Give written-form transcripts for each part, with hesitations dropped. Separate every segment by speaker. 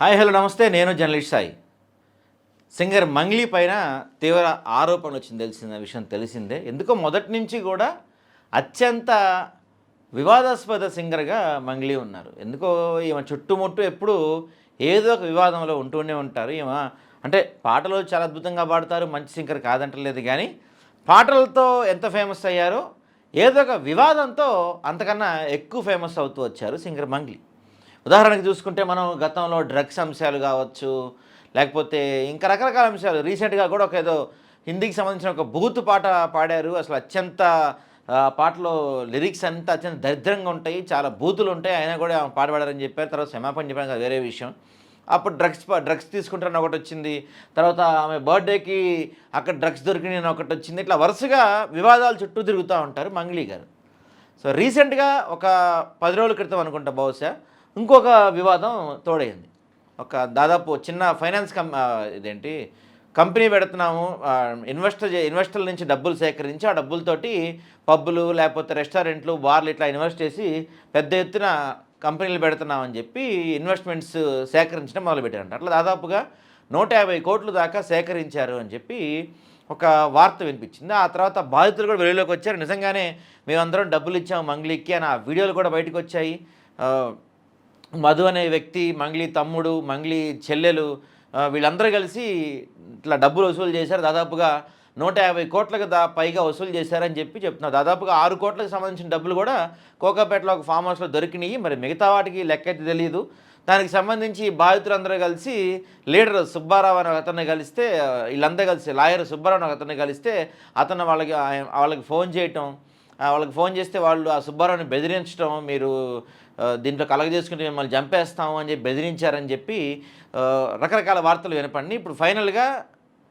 Speaker 1: Hi hello నమస్తే. నేను journalist Sai. Singer Mangli పైన తీవ్ర ఆరోపణ వచ్చింది తెలిసిన విషయం తెలిసిందే. ఎందుకో మొదటి నుంచి కూడా అత్యంత వివాదాస్పద సింగర్గా మంగ్లీ ఉన్నారు. ఎందుకో ఈమె చుట్టుముట్టు ఎప్పుడూ ఏదో ఒక వివాదంలో ఉంటూనే ఉంటారు. ఈమె అంటే పాటలు చాలా అద్భుతంగా పాడతారు, మంచి సింగర్ కాదంటలేదు. కానీ పాటలతో ఎంత ఫేమస్ అయ్యారో ఏదో ఒక వివాదంతో అంతకన్నా ఎక్కువ ఫేమస్ అవుతూ వచ్చారు సింగర్ మంగ్లీ. ఉదాహరణకు చూసుకుంటే మనం గతంలో డ్రగ్స్ అంశాలు కావచ్చు, లేకపోతే ఇంకా రకరకాల అంశాలు రీసెంట్గా కూడా ఒక ఏదో హిందీకి సంబంధించిన ఒక బూతు పాట పాడారు. అసలు అత్యంత పాటలో లిరిక్స్ అంతా అత్యంత దరిద్రంగా ఉంటాయి, చాలా బూతులు ఉంటాయి. అయినా కూడా ఆమె పాట పాడారని చెప్పారు. తర్వాత క్షమాపణ చెప్పాను, కదా వేరే విషయం. అప్పుడు డ్రగ్స్ తీసుకుంటారని ఒకటి వచ్చింది. తర్వాత ఆమె బర్త్డేకి అక్కడ డ్రగ్స్ దొరికినాయని ఒకటి వచ్చింది. ఇట్లా వరుసగా వివాదాలు చుట్టూ తిరుగుతూ ఉంటారు మంగ్లీ గారు. సో రీసెంట్గా ఒక 10 రోజుల క్రితం అనుకుంటా బహుశా ఇంకొక వివాదం తోడైంది. ఒక దాదాపు చిన్న ఫైనాన్స్ ఇదేంటి కంపెనీ పెడుతున్నాము, ఇన్వెస్టర్ల నుంచి డబ్బులు సేకరించి ఆ డబ్బులతోటి పబ్బులు లేకపోతే రెస్టారెంట్లు బార్లు ఇట్లా ఇన్వెస్ట్ చేసి పెద్ద ఎత్తున కంపెనీలు పెడుతున్నామని చెప్పి ఇన్వెస్ట్మెంట్స్ సేకరించడం మొదలుపెట్టారంట. అట్లా దాదాపుగా 150 కోట్లు దాకా సేకరించారు అని చెప్పి ఒక వార్త వినిపించింది. ఆ తర్వాత బాధితులు కూడా వెలుగులోకి వచ్చారు. నిజంగానే మేమందరం డబ్బులు ఇచ్చాము మంగ్లీకి అని ఆ వీడియోలు కూడా బయటకు వచ్చాయి. మధు అనే వ్యక్తి, మంగ్లీ తమ్ముడు, మంగ్లీ చెల్లెలు వీళ్ళందరూ కలిసి ఇట్లా డబ్బులు వసూలు చేశారు. దాదాపుగా 150 కోట్లకు పైగా వసూలు చేశారని చెప్పి చెప్తున్నారు. దాదాపుగా 6 కోట్లకు సంబంధించిన డబ్బులు కూడా కోకాపేటలో ఒక ఫామ్ హౌస్లో దొరికినాయి. మరి మిగతా వాటికి లెక్క అయితే తెలియదు. దానికి సంబంధించి బాధితులందరూ కలిసి లీడర్ సుబ్బారావు అనే అతన్ని కలిస్తే, వీళ్ళందరూ కలిసి లాయర్ సుబ్బారావు అనే అతన్ని కలిస్తే అతను వాళ్ళకి ఫోన్ చేయటం, వాళ్ళకి ఫోన్ చేస్తే వాళ్ళు ఆ సుబ్బారావుని బెదిరించడం, మీరు దీంట్లో కలగజేసుకుంటే మిమ్మల్ని చంపేస్తాము అని చెప్పి బెదిరించారని చెప్పి రకరకాల వార్తలు వినపడి ఇప్పుడు ఫైనల్గా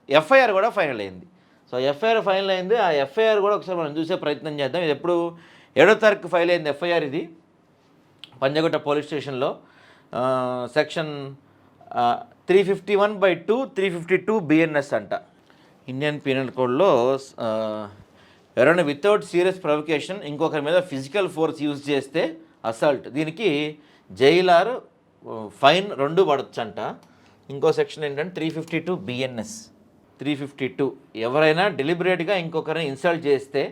Speaker 1: ఎఫ్ఐఆర్ కూడా ఫైనల్ అయింది. సో ఎఫ్ఐఆర్ ఫైనల్ అయింది. ఆ ఎఫ్ఐఆర్ కూడా ఒకసారి మనం చూసే ప్రయత్నం చేద్దాం. ఇది ఎప్పుడు 7వ తారీఖు ఫైల్ అయింది ఎఫ్ఐఆర్. ఇది పంజగుట్ట పోలీస్ స్టేషన్లో సెక్షన్ 351/2, 352 BNS అంట. ఇండియన్ పీనల్ కోడ్లో ఎవరైనా వితౌట్ సీరియస్ ప్రొవకేషన్ ఇంకొకరి మీద ఫిజికల్ ఫోర్స్ యూజ్ చేస్తే అసాల్ట్, దీనికి జైలార్ ఫైన్ 2 పడొచ్చంట. ఇంకో సెక్షన్ ఏంటంటే 352 BNS. 352 ఎవరైనా డెలిబరేట్గా ఇంకొకరిని ఇన్సల్ట్ చేస్తే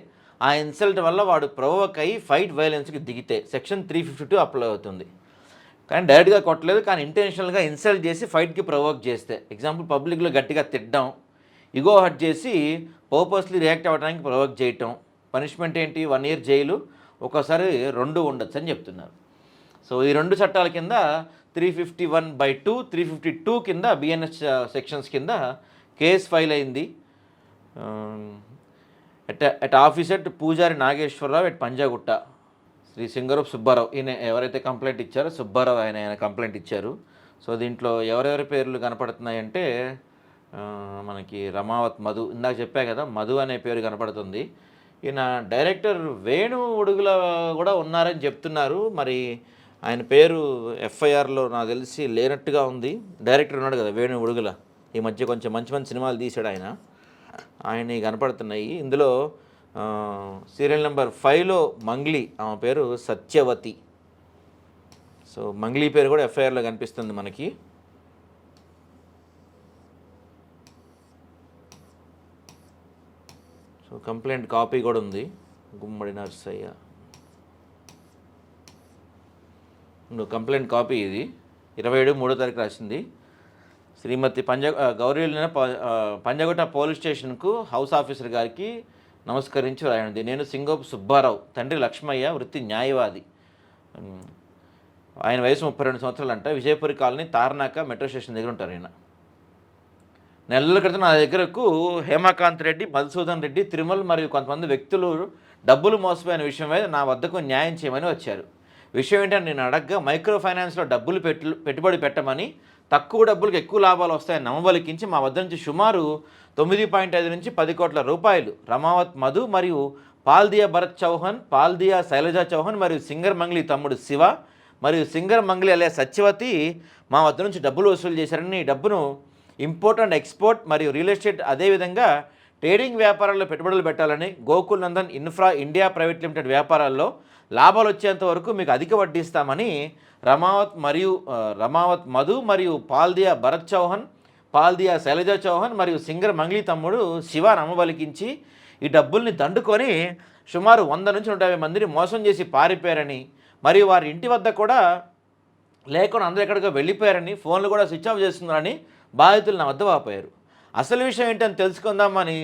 Speaker 1: ఆ ఇన్సల్ట్ వల్ల వాడు ప్రొవోక్ అయ్యి ఫైట్ వైలెన్స్కి దిగితే సెక్షన్ 352 అప్లై అవుతుంది. కానీ డైరెక్ట్గా కొట్టలేదు, కానీ ఇంటెన్షనల్గా ఇన్సల్ట్ చేసి ఫైట్కి ప్రొవోక్ చేస్తే, ఎగ్జాంపుల్ పబ్లిక్లో గట్టిగా తిట్టడం, ఇగో హర్ట్ చేసి పర్పస్లీ రియాక్ట్ అవ్వడానికి ప్రొవోక్ చేయటం, పనిష్మెంట్ ఏంటి 1 year జైలు, ఒక్కోసారి 2 ఉండొచ్చు అని చెప్తున్నారు. సో ఈ 2 చట్టాల కింద 351/2, 352 కింద BNS సెక్షన్స్ కింద కేసు ఫైల్ అయింది. ఎట్ ఆఫీస్ ఎట్ పూజారి నాగేశ్వరరావు ఎట్ పంజాగుట్ట, శ్రీ సింగరూప్ సుబ్బారావు. ఈయన ఎవరైతే కంప్లైంట్ ఇచ్చారో సుబ్బారావు ఆయన కంప్లైంట్ ఇచ్చారు. సో దీంట్లో ఎవరెవరి పేర్లు కనపడుతున్నాయంటే మనకి రమావత్ మధు, ఇందాక చెప్పా కదా మధు అనే పేరు కనపడుతుంది. ఈయన డైరెక్టర్ వేణు ఉడుగుల కూడా ఉన్నారని చెప్తున్నారు. మరి ఆయన పేరు ఎఫ్ఐఆర్లో నాకు తెలిసి లేనట్టుగా ఉంది. డైరెక్టర్ ఉన్నాడు కదా వేణు ఉడుగుల, ఈ మధ్య కొంచెం మంచి మంచి సినిమాలు తీశాడు ఆయన కనపడుతున్నాయి. ఇందులో సీరియల్ నెంబర్ 5లో మంగ్లీ, ఆమె పేరు సత్యవతి. సో మంగ్లీ పేరు కూడా ఎఫ్ఐఆర్లో కనిపిస్తుంది మనకి. సో కంప్లైంట్ కాపీ కూడా ఉంది. గుమ్మడి నర్సయ్య కంప్లైంట్ కాపీ ఇది 27 3వ తారీఖు రాసింది. శ్రీమతి గౌరీలిన పంజగుట్ట పోలీస్ స్టేషన్కు హౌస్ ఆఫీసర్ గారికి నమస్కరించి రాయనుంది. నేను సింగోపు సుబ్బారావు, తండ్రి లక్ష్మయ్య, వృత్తి న్యాయవాది. ఆయన వయసు 32 సంవత్సరాలు అంట. Vijayapuri colony Tarnaka metro station దగ్గర ఉంటారు ఆయన. నెలల క్రితం నా దగ్గరకు హేమకాంత్ రెడ్డి, మధుసూదన్ రెడ్డి, తిరుమల్ మరియు కొంతమంది వ్యక్తులు డబ్బులు మోసపోయిన విషయం మీద నా వద్దకు న్యాయం చేయమని వచ్చారు. విషయం ఏంటంటే నేను అడగ్గా మైక్రో ఫైనాన్స్లో డబ్బులు పెట్టుబడి పెట్టమని, తక్కువ డబ్బులకు ఎక్కువ లాభాలు వస్తాయని నమ్మబలికించి మా వద్ద నుంచి సుమారు 9.5 నుంచి 10 కోట్ల రూపాయలు రమావత్ మధు మరియు పాల్దియా భరత్ చౌహాన్, పాల్దియా శైలజా చౌహాన్ మరియు సింగర్ మంగ్లీ తమ్ముడు శివ మరియు సింగర్ మంగ్లీ అలియా సత్యవతి మా వద్ద నుంచి డబ్బులు వసూలు చేశారని, డబ్బును ఇంపోర్ట్ అండ్ ఎక్స్పోర్ట్ మరియు రియల్ ఎస్టేట్ అదేవిధంగా ట్రేడింగ్ వ్యాపారాల్లో పెట్టుబడులు పెట్టాలని, Gokul Nandan infra India private limited వ్యాపారాల్లో లాభాలు వచ్చేంత వరకు మీకు అధిక వడ్డీ ఇస్తామని రమావత్ మధు మరియు పాల్దియా భరత్ చౌహాన్, పాల్దియా శైలజా చౌహాన్ మరియు సింగర్ మంగ్లీ తమ్ముడు శివ నమ్మబలికించి ఈ డబ్బుల్ని దండుకొని సుమారు 100 నుంచి 150 మందిని మోసం చేసి పారిపోయారని, మరియు వారి ఇంటి వద్ద కూడా లేకుండా అందరూ ఎక్కడికో వెళ్ళిపోయారని, ఫోన్లు కూడా స్విచ్ ఆఫ్ చేస్తున్నారని బాధితులు నా వద్ద వాపోయారు. అసలు విషయం ఏంటని తెలుసుకుందామని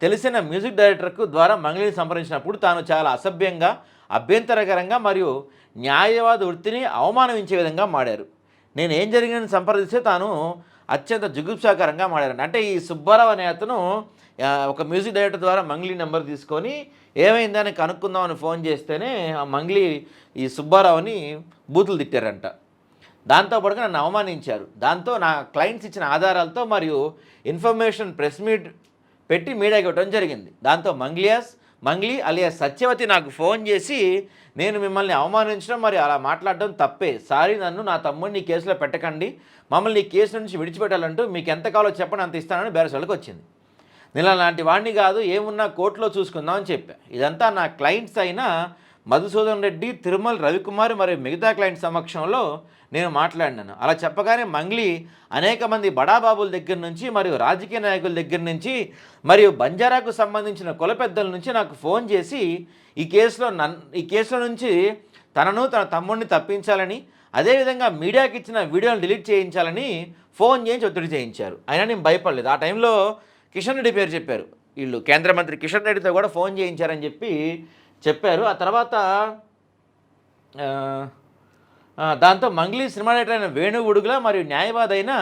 Speaker 1: తెలిసిన మ్యూజిక్ డైరెక్టర్కు ద్వారా మంగ్లీని సంప్రదించినప్పుడు తాను చాలా అసభ్యంగా, అభ్యంతరకరంగా మరియు న్యాయవాద వృత్తిని అవమానించే విధంగా మాడారు. నేను ఏం జరిగిందని సంప్రదిస్తే తాను అత్యంత జుగుప్సాకరంగా మాడారు. అంటే ఈ సుబ్బారావు అనే అతను ఒక మ్యూజిక్ డైరెక్టర్ ద్వారా మంగ్లీ నెంబర్ తీసుకొని ఏమైందని కనుక్కుందామని ఫోన్ చేస్తేనే ఆ మంగ్లీ ఈ సుబ్బారావుని బూతులు తిట్టారంట. దాంతో పాటుగా నన్ను అవమానించారు. దాంతో నా క్లయింట్స్ ఇచ్చిన ఆధారాలతో మరియు ఇన్ఫర్మేషన్ ప్రెస్ మీట్ పెట్టి మీడియాకి ఇవ్వడం జరిగింది. దాంతో మంగ్లీ అలియాస్ సత్యవతి నాకు ఫోన్ చేసి నేను మిమ్మల్ని అవమానించడం మరియు అలా మాట్లాడడం తప్పే, సారీ, నన్ను నా తమ్ముడిని ఈ కేసులో పెట్టకండి, మమ్మల్ని ఈ కేసు నుంచి విడిచిపెట్టాలంటూ మీకు ఎంత కావాలో చెప్పండి అంత ఇస్తానని బేరసలకు వచ్చింది. నేను అలాంటి వాడిని కాదు, ఏమున్నా కోర్టులో చూసుకుందాం అని చెప్పా. ఇదంతా నా క్లయింట్స్ అయిన మధుసూదన్ రెడ్డి, తిరుమల రవికుమార్ మరియు మిగతా క్లయింట్స్ సమక్షంలో నేను మాట్లాడినాను. అలా చెప్పగానే మంగ్లీ అనేక మంది బడాబాబుల దగ్గర నుంచి మరియు రాజకీయ నాయకుల దగ్గర నుంచి మరియు బంజారాకు సంబంధించిన కుల పెద్దల నుంచి నాకు ఫోన్ చేసి ఈ కేసులో నుంచి తనను తన తమ్ముడిని తప్పించాలని, అదేవిధంగా మీడియాకి ఇచ్చిన వీడియోలు డిలీట్ చేయించాలని ఫోన్ చేయించి ఒత్తిడి చేయించారు. అయినా నేను భయపడలేదు. ఆ టైంలో కిషన్ రెడ్డి పేరు చెప్పారు. వీళ్ళు కేంద్ర మంత్రి కిషన్ రెడ్డితో కూడా ఫోన్ చేయించారని చెప్పారు. ఆ తర్వాత దాంతో మంగ్లీ సినిమా డైరెక్టర్ అయిన వేణు ఉడుగుల మరియు న్యాయవాది అయిన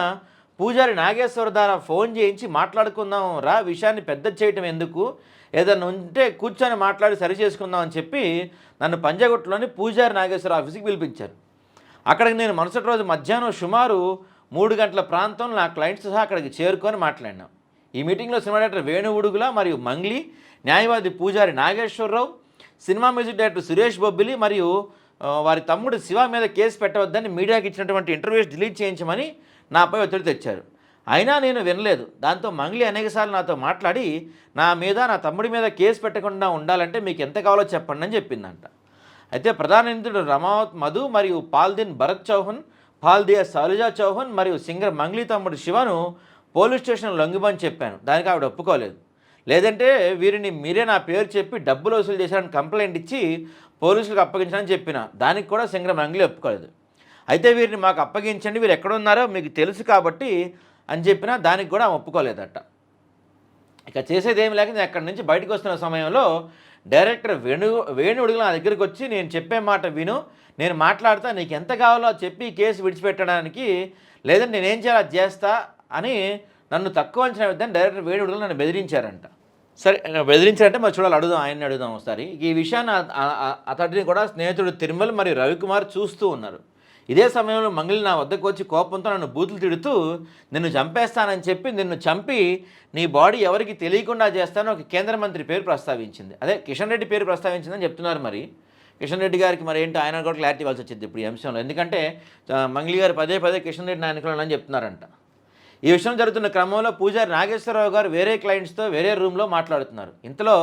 Speaker 1: పూజారి నాగేశ్వర ద్వారా ఫోన్ చేయించి మాట్లాడుకుందాం రా, విషయాన్ని పెద్ద చేయటం ఎందుకు, ఏదన్నా ఉంటే కూర్చొని మాట్లాడి సరి చేసుకుందాం అని చెప్పి నన్ను పంజాగుట్టలోని పూజారి నాగేశ్వర ఆఫీస్కి పిలిపించారు. అక్కడికి నేను మరుసటి రోజు మధ్యాహ్నం సుమారు 3 గంటల ప్రాంతంలో నా క్లయింట్స్ సహా అక్కడికి చేరుకొని మాట్లాడినాం. ఈ మీటింగ్లో సినిమా డైరెక్టర్ వేణు ఉడుగుల మరియు మంగ్లీ, న్యాయవాది Pujari Nageswararao, cinema music director Suresh Bobbili మరియు వారి తమ్ముడు శివ మీద కేసు పెట్టవద్దని మీడియాకి ఇచ్చినటువంటి ఇంటర్వ్యూస్ డిలీట్ చేయించమని నాపై ఒత్తిడి తెచ్చారు. అయినా నేను వినలేదు. దాంతో మంగ్లీ అనేకసార్లు నాతో మాట్లాడి నా మీద, నా తమ్ముడి మీద కేసు పెట్టకుండా ఉండాలంటే మీకు ఎంత కావాలో చెప్పండి అని చెప్పిందంట. అయితే ప్రధాన నిందితుడు రమావత్ మధు మరియు పాల్దిన్ భరత్ చౌహాన్, పాల్దియా శైలజా చౌహాన్ మరియు సింగర్ మంగ్లీ తమ్ముడు శివను పోలీస్ స్టేషన్లో లొంగిమని చెప్పాను. దానికి ఆవిడ ఒప్పుకోలేదు. లేదంటే వీరిని మీరే నా పేరు చెప్పి డబ్బులు వసూలు చేశారని కంప్లైంట్ ఇచ్చి పోలీసులకు అప్పగించాలని చెప్పిన. దానికి కూడా సింగర్ మంగ్లీ ఒప్పుకోలేదు. అయితే వీరిని మాకు అప్పగించండి, వీరు ఎక్కడ ఉన్నారో మీకు తెలుసు కాబట్టి అని చెప్పినా దానికి కూడా ఒప్పుకోలేదట. ఇక చేసేది ఏమి లేక నేను అక్కడి నుంచి బయటకు వస్తున్న సమయంలో డైరెక్టర్ వేణు ఉడుగుల నా దగ్గరికి వచ్చి నేను చెప్పే మాట విను, నేను మాట్లాడతా, నీకు ఎంత కావాలో చెప్పి కేసు విడిచిపెట్టడానికి, లేదంటే నేనేం చేయాలో అది చేస్తా అని నన్ను తక్కువ అంచనా వేద్దని డైరెక్టర్ వేణు ఉడుగుల నన్ను బెదిరించారంట. సరే, బెదిరించారంటే మరి చూడాలి, ఆయన్ని అడుగుదాం ఒకసారి. ఈ విషయాన్ని అతడిని కూడా స్నేహితుడు తిరుమల మరియు రవికుమార్ చూస్తూ ఉన్నారు. ఇదే సమయంలో మంగ్లీ నా వద్దకు వచ్చి కోపంతో నన్ను బూతులు తిడుతూ నిన్ను చంపేస్తానని చెప్పి, నిన్ను చంపి నీ బాడీ ఎవరికి తెలియకుండా చేస్తానో ఒక కేంద్ర మంత్రి పేరు ప్రస్తావించింది. అదే కిషన్ రెడ్డి పేరు ప్రస్తావించిందని చెప్తున్నారు. మరి కిషన్ రెడ్డి గారికి మరి ఏంటి, ఆయన కూడా క్లారిటీ ఇవ్వాల్సి వచ్చింది ఇప్పుడు ఈ అంశంలో. ఎందుకంటే మంగ్లీ గారు పదే కిషన్ రెడ్డి నాయకులని చెప్తున్నారంట. ఈ విషయం జరుగుతున్న క్రమంలో పూజారి నాగేశ్వరరావు గారు వేరే క్లయింట్స్తో వేరే రూమ్లో మాట్లాడుతున్నారు. ఇంతలో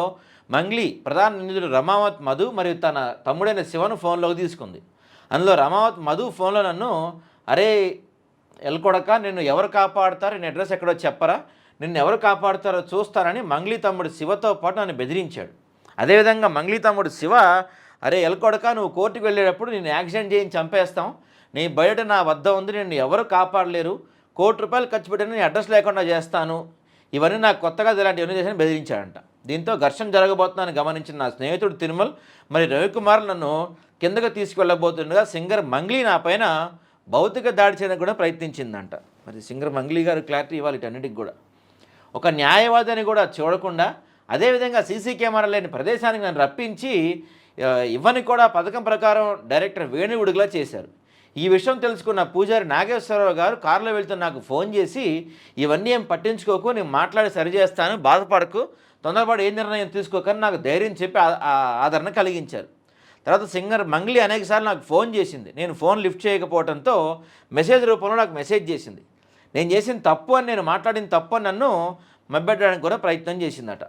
Speaker 1: మంగ్లీ ప్రధాన నిందితుడు రమావత్ మధు మరియు తన తమ్ముడైన శివను ఫోన్లోకి తీసుకుంది. అందులో రమావత్ మధు ఫోన్లో నన్ను, అరే ఎల్కొడక, నిన్ను ఎవరు కాపాడుతారో, నీ అడ్రస్ ఎక్కడో చెప్పరా, నిన్ను ఎవరు కాపాడుతారో చూస్తారని మంగ్లీ తమ్ముడు శివతో పాటు నన్ను బెదిరించాడు. అదేవిధంగా మంగ్లీ తమ్ముడు శివ, అరే ఎల్కొడక, నువ్వు కోర్టుకు వెళ్ళేటప్పుడు నేను యాక్సిడెంట్ చేయించి చంపేస్తాం, నీ బయట నా వద్ద ఉంది, నిన్ను ఎవరు కాపాడలేరు, ₹1,00,00,000 ఖర్చు పెట్టిన నీ అడ్రస్ లేకుండా చేస్తాను, ఇవన్నీ నాకు కొత్తగా ఇలాంటివన్నీ చేసి బెదిరించాడంట. దీంతో ఘర్షణ జరగబోతుందని గమనించిన నా స్నేహితుడు తిరుమల్ మరి రవికుమార్ నన్ను కిందకు తీసుకువెళ్ళబోతుండగా సింగర్ మంగ్లీ నా పైన భౌతిక దాడి చేయడానికి కూడా ప్రయత్నించిందంట. మరి సింగర్ మంగ్లీ గారు క్లారిటీ ఇవ్వాలి వీటన్నిటికి కూడా. ఒక న్యాయవాదిని కూడా చూడకుండా, అదేవిధంగా సీసీ కెమెరా లేని ప్రదేశానికి నన్ను రప్పించి ఇవ్వని కూడా పథకం ప్రకారం డైరెక్టర్ వేణు ఉడుగులా చేశారు. ఈ విషయం తెలుసుకున్న పూజారి నాగేశ్వరరావు గారు కారులో వెళ్తున్న నాకు ఫోన్ చేసి, ఇవన్నీ ఏం పట్టించుకోకు, నేను మాట్లాడి సరిచేస్తాను, బాధపడకు, తొందరపడి ఏ నిర్ణయం తీసుకోకని నాకు ధైర్యం చెప్పి ఆదరణ కలిగించారు. తర్వాత సింగర్ మంగ్లీ అనేకసార్లు నాకు ఫోన్ చేసింది. నేను ఫోన్ లిఫ్ట్ చేయకపోవడంతో మెసేజ్ రూపంలో నాకు మెసేజ్ చేసింది. నేను చేసిన తప్పు అని, నేను మాట్లాడిన తప్పు అని నన్ను మభ్యపెట్టడానికి కూడా ప్రయత్నం చేసిందట.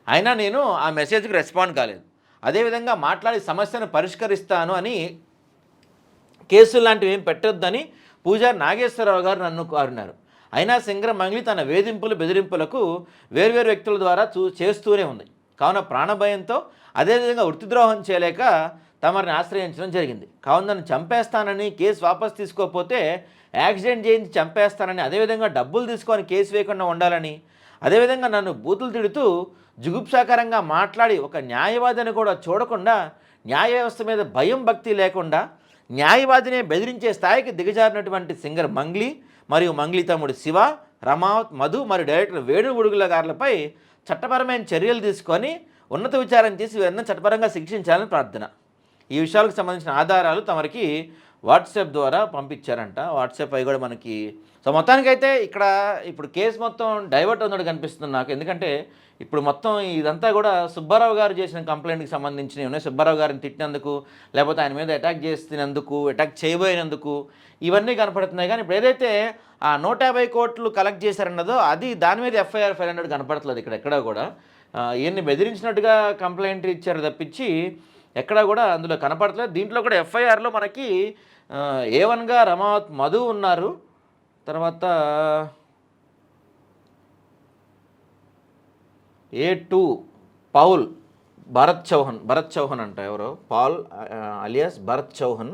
Speaker 1: అయినా నేను ఆ మెసేజ్కి రెస్పాండ్ కాలేదు. అదేవిధంగా మాట్లాడి సమస్యను పరిష్కరిస్తాను అని కేసులు లాంటివి ఏం పెట్టొద్దని పూజారి నాగేశ్వరరావు గారు నన్ను కోరినారు. అయినా సింగర్ మంగ్లీ తన వేధింపులు బెదిరింపులకు వేర్వేరు వ్యక్తుల ద్వారా చేస్తూనే ఉంది. కావున ప్రాణభయంతో అదేవిధంగా వృత్తిద్రోహం చేయలేక తమరిని ఆశ్రయించడం జరిగింది. కావున నన్ను చంపేస్తానని, కేసు వాపసు తీసుకోకపోతే యాక్సిడెంట్ చేయించి చంపేస్తానని, అదేవిధంగా డబ్బులు తీసుకొని కేసు వేయకుండా ఉండాలని, అదేవిధంగా నన్ను బూతులు తిడుతూ జుగుప్సాకరంగా మాట్లాడి ఒక న్యాయవాదిని కూడా చూడకుండా, న్యాయ వ్యవస్థ మీద భయం భక్తి లేకుండా న్యాయవాదినే బెదిరించే స్థాయికి దిగజారినటువంటి సింగర్ మంగ్లీ మరియు మంగ్లీ తమ్ముడు శివ, రమావత్, మధు మరియు డైరెక్టర్ వేణు ఉడుగుల గారులపై చట్టపరమైన చర్యలు తీసుకొని ఉన్నత విచారణ చేసి వీరందరూ చట్టపరంగా శిక్షించాలని ప్రార్థన. ఈ విషయాలకు సంబంధించిన ఆధారాలు తమరికి వాట్సాప్ ద్వారా పంపించారంట. వాట్సాప్ అవి కూడా మనకి. సో మొత్తానికైతే ఇప్పుడు కేసు మొత్తం డైవర్ట్ అవుతున్నట్టు కనిపిస్తుంది నాకు. ఎందుకంటే ఇప్పుడు మొత్తం ఇదంతా కూడా సుబ్బారావు గారు చేసిన కంప్లైంట్కి సంబంధించినవి ఉన్నాయి. సుబ్బారావు గారిని తిట్టినందుకు, లేకపోతే ఆయన మీద అటాక్ చేస్తున్నందుకు, అటాక్ చేయబోయినందుకు ఇవన్నీ కనపడుతున్నాయి. కానీ ఇప్పుడు ఏదైతే ఆ 150 కోట్లు కలెక్ట్ చేశారన్నదో అది దాని మీద ఎఫ్ఐఆర్ ఫైల్ అన్నట్టు కనపడట్లేదు. ఎక్కడా కూడా ఈయన్ని బెదిరించినట్టుగా కంప్లైంట్ ఇచ్చారు తప్పించి ఎక్కడా కూడా అందులో కనపడట్లేదు. దీంట్లో కూడా ఎఫ్ఐఆర్లో మనకి A1గా రమావత్ మధు ఉన్నారు. తర్వాత A2 పౌల్ భరత్ చౌహాన్ అంట, ఎవరో పాల్ అలియాస్ భరత్ చౌహాన్.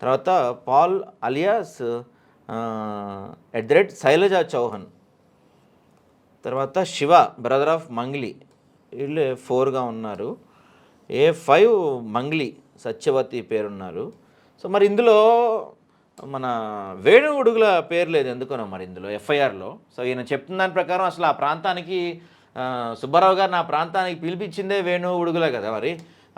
Speaker 1: తర్వాత పాల్ అలియాస్ శైలజా చౌహాన్. తర్వాత శివ బ్రదర్ ఆఫ్ మంగ్లీ, వీళ్ళు 4గా ఉన్నారు. A5 మంగ్లీ సత్యవతి పేరున్నారు. సో మరి ఇందులో మన వేణు ఉడుగుల పేరు లేదు ఎందుకనో మరి ఇందులో ఎఫ్ఐఆర్లో. సో ఈయన చెప్తున్న దాని ప్రకారం అసలు ఆ ప్రాంతానికి సుబ్బారావు గారు నా ప్రాంతానికి పిలిపించిందే వేణు ఉడుగుల కదా. మరి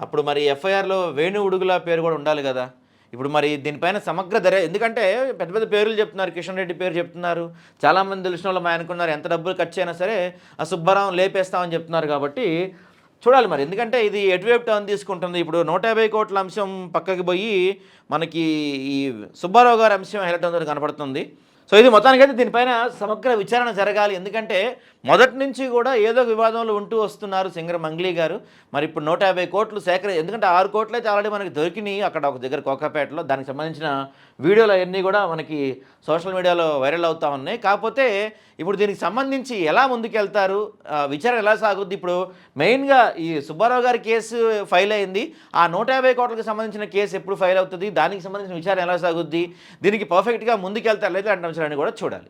Speaker 1: అప్పుడు మరి ఎఫ్ఐఆర్లో వేణు ఉడుగుల పేరు కూడా ఉండాలి కదా. ఇప్పుడు మరి దీనిపైన సమగ్ర ఎందుకంటే పెద్ద పెద్ద పేర్లు చెప్తున్నారు, కిషన్ రెడ్డి పేరు చెప్తున్నారు, చాలామంది తెలిసిన వాళ్ళు అనుకున్నారు ఎంత డబ్బులు ఖర్చు అయినా సరే ఆ సుబ్బారావు లేపేస్తామని చెప్తున్నారు. కాబట్టి చూడాలి మరి, ఎందుకంటే ఇది ఎటువైపు టర్న్ తీసుకుంటుంది. ఇప్పుడు 150 కోట్ల అంశం పక్కకి పోయి మనకి ఈ సుబ్బారావు గారి అంశం హైలైట్ అవుతుంది కనపడుతుంది. సో ఇది మొత్తానికైతే దీనిపైన సమగ్ర విచారణ జరగాలి. ఎందుకంటే మొదటి నుంచి కూడా ఏదో వివాదంలో ఉంటూ వస్తున్నారు సింగర్ మంగ్లీ గారు. మరి ఇప్పుడు 150 కోట్లు ఎందుకంటే 6 కోట్లు అయితే ఆల్రెడీ మనకి దొరికినాయి అక్కడ ఒక దగ్గర కోకాపేటలో. దానికి సంబంధించిన వీడియోలు అవన్నీ కూడా మనకి సోషల్ మీడియాలో వైరల్ అవుతూ ఉన్నాయి. కాకపోతే ఇప్పుడు దీనికి సంబంధించి ఎలా ముందుకెళ్తారు, విచారణ ఎలా సాగుద్ది. ఇప్పుడు మెయిన్గా ఈ సుబ్బారావు గారి కేసు ఫైల్ అయింది, ఆ 150 కోట్లకు సంబంధించిన కేసు ఎప్పుడు ఫైల్ అవుతుంది, దానికి సంబంధించిన విచారణ ఎలా సాగుద్ది, దీనికి పర్ఫెక్ట్గా ముందుకెళ్తారు లేదా అంటే అంశాలని కూడా చూడాలి.